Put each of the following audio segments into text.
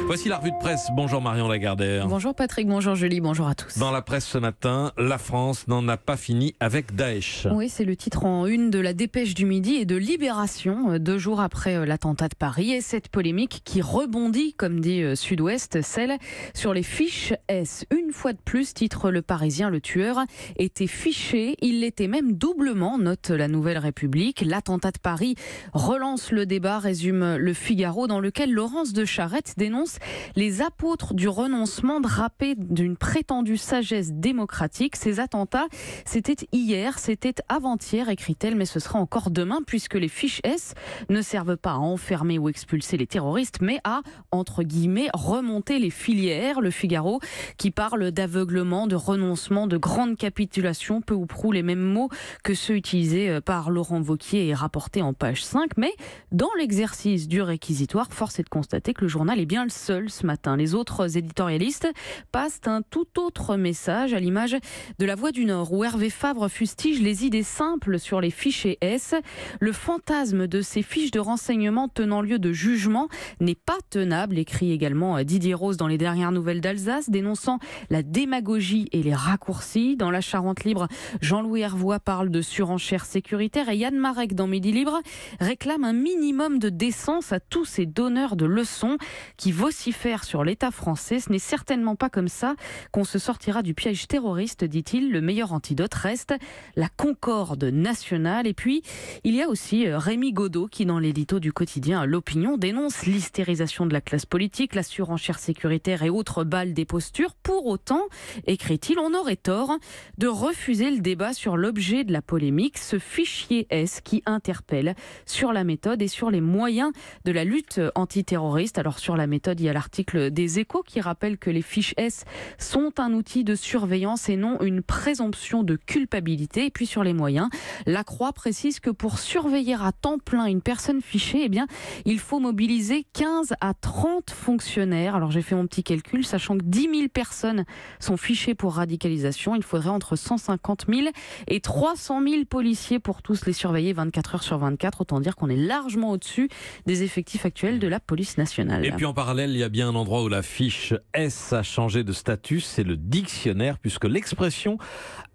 Voici la revue de presse. Bonjour Marion Lagardère. Bonjour Patrick, bonjour Julie, bonjour à tous. Dans la presse ce matin, la France n'en a pas fini avec Daesh. Oui, c'est le titre en une de la Dépêche du Midi et de Libération, 2 jours après l'attentat de Paris. Et cette polémique qui rebondit, comme dit Sud-Ouest, celle sur les fiches S. Une fois de plus, titre Le Parisien, le tueur était fiché. Il l'était même doublement, note la Nouvelle République. L'attentat de Paris relance le débat, résume Le Figaro, dans lequel Laurence de Charette dénonce les apôtres du renoncement drapés d'une prétendue sagesse démocratique. Ces attentats, c'était hier, c'était avant-hier, écrit-elle, mais ce sera encore demain, puisque les fiches S ne servent pas à enfermer ou expulser les terroristes, mais à, entre guillemets, remonter les filières. Le Figaro qui parle d'aveuglement, de renoncement, de grande capitulation, peu ou prou les mêmes mots que ceux utilisés par Laurent Wauquiez et rapportés en page 5. Mais dans l'exercice du réquisitoire, force est de constater que le journal est bien le seul ce matin. Les autres éditorialistes passent un tout autre message, à l'image de La Voix du Nord, où Hervé Fabre fustige les idées simples sur les fichiers S. Le fantasme de ces fiches de renseignement tenant lieu de jugement n'est pas tenable, écrit également Didier Rose dans les dernières nouvelles d'Alsace, dénonçant la démagogie et les raccourcis. Dans La Charente Libre, Jean-Louis Hervois parle de surenchère sécuritaire et Yann Marek dans Midi Libre réclame un minimum de décence à tous ces donneurs de leçons qui vocifèrent sur l'État français. Ce n'est certainement pas comme ça qu'on se sortira du piège terroriste, dit-il. Le meilleur antidote reste la concorde nationale. Et puis, il y a aussi Rémi Godot qui, dans l'édito du quotidien L'Opinion, dénonce l'hystérisation de la classe politique, la surenchère sécuritaire et autres balles des postures. Pour autant, écrit-il, on aurait tort de refuser le débat sur l'objet de la polémique, ce fichier S qui interpelle sur la méthode et sur les moyens de la lutte antiterroriste. Alors sur la méthode, il y a l'article des Échos qui rappelle que les fiches S sont un outil de surveillance et non une présomption de culpabilité. Et puis sur les moyens, La Croix précise que pour surveiller à temps plein une personne fichée, eh bien, il faut mobiliser 15 à 30 fonctionnaires. Alors j'ai fait mon petit calcul, sachant que 10 000 personnes sont fichées pour radicalisation. Il faudrait entre 150 000 et 300 000 policiers pour tous les surveiller 24 heures sur 24. Autant dire qu'on est largement au-dessus des effectifs actuels de la police nationale. Et puis en parallèle, il y a bien un endroit où la fiche S a changé de statut, c'est le dictionnaire, puisque l'expression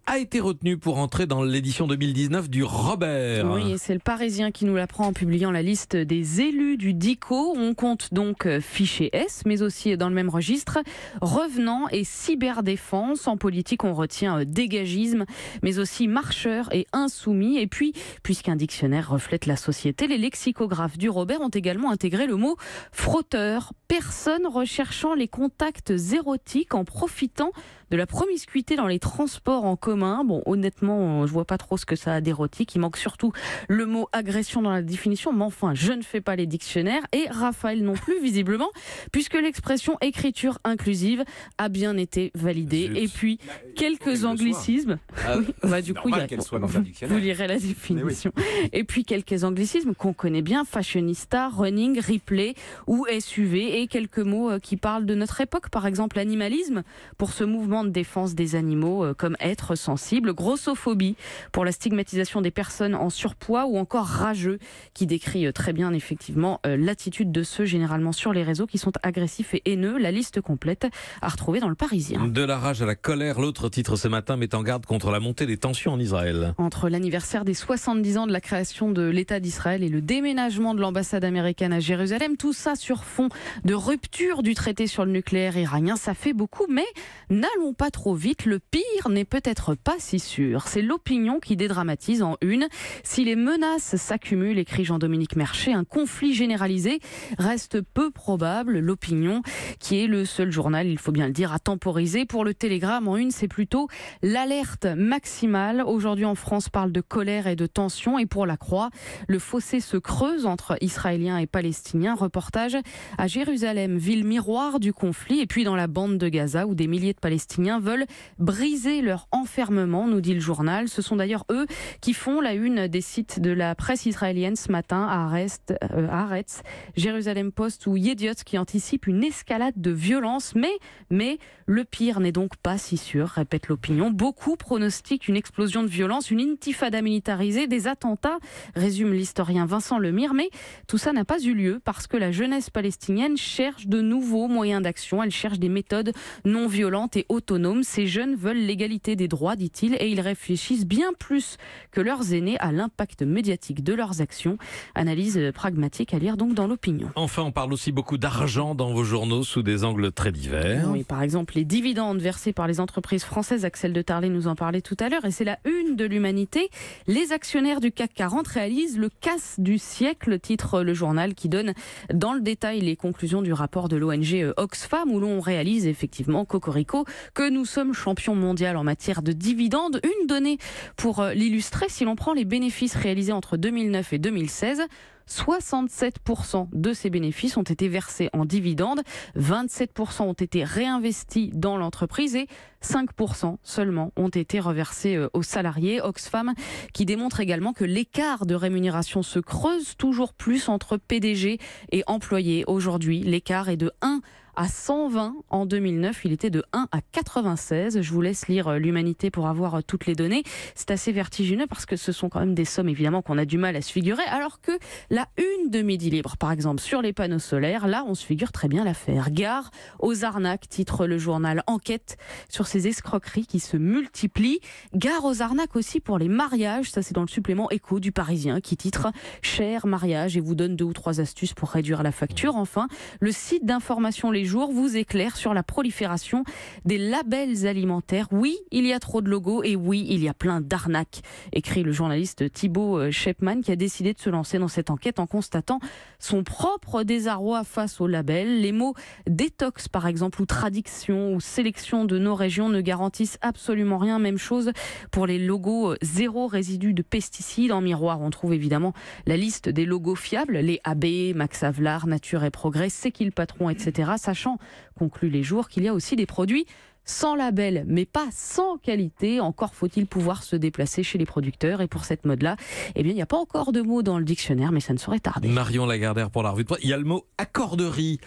a été retenue pour entrer dans l'édition 2019 du Robert. Oui, et c'est le Parisien qui nous l'apprend en publiant la liste des élus du DICO. On compte donc fichier S, mais aussi dans le même registre, revenants et cyberdéfense. En politique, on retient dégagisme, mais aussi marcheurs et insoumis. Et puis, puisqu'un dictionnaire reflète la société, les lexicographes du Robert ont également intégré le mot frotteur. Personne recherchant les contacts érotiques en profitant de la promiscuité dans les transports en commun. Bon, honnêtement, je vois pas trop ce que ça a d'érotique. Il manque surtout le mot agression dans la définition. Mais enfin, je ne fais pas les dictionnaires. Et Raphaël non plus, visiblement, puisque l'expression écriture inclusive a bien été validée. Et puis, quelques anglicismes. Oui, bah, du coup, qu'elle soit dans un dictionnaire. Vous lirez la définition. Oui. Et puis, quelques anglicismes qu'on connaît bien. Fashionista, running, replay ou SUV. Et quelques mots qui parlent de notre époque. Par exemple, animalisme, pour ce mouvement de défense des animaux comme être sensible, grossophobie pour la stigmatisation des personnes en surpoids, ou encore rageux qui décrit très bien effectivement l'attitude de ceux généralement sur les réseaux qui sont agressifs et haineux. La liste complète à retrouver dans le Parisien. De la rage à la colère, l'autre titre ce matin met en garde contre la montée des tensions en Israël. Entre l'anniversaire des 70 ans de la création de l'État d'Israël et le déménagement de l'ambassade américaine à Jérusalem, tout ça sur fond de rupture du traité sur le nucléaire iranien, ça fait beaucoup, mais n'allons pas trop vite, le pire n'est peut-être pas si sûr. C'est l'Opinion qui dédramatise en une. Si les menaces s'accumulent, écrit Jean-Dominique Merchet, un conflit généralisé reste peu probable. L'Opinion, qui est le seul journal, il faut bien le dire, à temporiser. Pour le Télégramme, en une, c'est plutôt l'alerte maximale. Aujourd'hui en France, parle de colère et de tension. Et pour La Croix, le fossé se creuse entre Israéliens et Palestiniens. Reportage à Jérusalem, ville miroir du conflit. Et puis dans la bande de Gaza, où des milliers de Palestiniens Palestiniens veulent briser leur enfermement, nous dit le journal. Ce sont d'ailleurs eux qui font la une des sites de la presse israélienne ce matin, Haaretz, Jérusalem Post ou Yediot, qui anticipent une escalade de violence. Mais le pire n'est donc pas si sûr, répète l'opinion. Beaucoup pronostiquent une explosion de violence, une intifada militarisée, des attentats, résume l'historien Vincent Lemire. Mais tout ça n'a pas eu lieu parce que la jeunesse palestinienne cherche de nouveaux moyens d'action. Elle cherche des méthodes non violentes et autonomes. Ces jeunes veulent l'égalité des droits, dit-il, et ils réfléchissent bien plus que leurs aînés à l'impact médiatique de leurs actions. Analyse pragmatique à lire donc dans l'opinion. Enfin, on parle aussi beaucoup d'argent dans vos journaux sous des angles très divers. Oui, par exemple, les dividendes versés par les entreprises françaises. Axel de Tarlet nous en parlait tout à l'heure et c'est la une de l'Humanité. Les actionnaires du CAC 40 réalisent le casse du siècle, titre le journal qui donne dans le détail les conclusions du rapport de l'ONG Oxfam où l'on réalise effectivement, cocorico, que nous sommes champions mondiaux en matière de dividendes. Une donnée pour l'illustrer, si l'on prend les bénéfices réalisés entre 2009 et 2016, 67% de ces bénéfices ont été versés en dividendes, 27% ont été réinvestis dans l'entreprise et 5% seulement ont été reversés aux salariés. Oxfam qui démontre également que l'écart de rémunération se creuse toujours plus entre PDG et employés. Aujourd'hui, l'écart est de 1 à 120. En 2009, il était de 1 à 96. Je vous laisse lire l'Humanité pour avoir toutes les données. C'est assez vertigineux parce que ce sont quand même des sommes évidemment qu'on a du mal à se figurer. Alors que la une de Midi Libre, par exemple, sur les panneaux solaires, là, on se figure très bien l'affaire. Gare aux arnaques, titre le journal Enquête sur ces escroqueries qui se multiplient. Gare aux arnaques aussi pour les mariages. Ça, c'est dans le supplément Écho du Parisien qui titre « Cher mariage » et vous donne 2 ou 3 astuces pour réduire la facture. Enfin, le site d'information Les Jours vous éclaire sur la prolifération des labels alimentaires. Oui, il y a trop de logos et oui, il y a plein d'arnaques, écrit le journaliste Thibaut Shepman qui a décidé de se lancer dans cette enquête en constatant son propre désarroi face aux labels. Les mots détox par exemple ou traduction ou sélection de nos régions ne garantissent absolument rien. Même chose pour les logos zéro résidu de pesticides. En miroir, on trouve évidemment la liste des logos fiables, les AB, Max Havelaar, Nature et Progrès, C'est qui le patron, etc. Sachant, conclut Les Jours, qu'il y a aussi des produits sans label, mais pas sans qualité. Encore faut-il pouvoir se déplacer chez les producteurs. Et pour cette mode-là, eh bien, il n'y a pas encore de mots dans le dictionnaire, mais ça ne saurait tarder. Marion Lagardère pour la revue de presse. Il y a le mot accorderie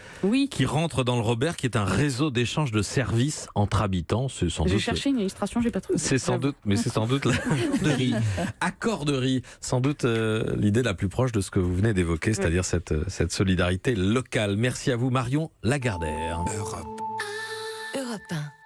qui rentre dans le Robert, qui est un réseau d'échange de services entre habitants. C'est sans J'ai doute... cherché une illustration, j'ai pas trouvé. C'est sans doute, mais c'est sans doute l'accorderie. Accorderie, sans doute l'idée la plus proche de ce que vous venez d'évoquer, c'est-à-dire cette solidarité locale. Merci à vous, Marion Lagardère. Europe 1.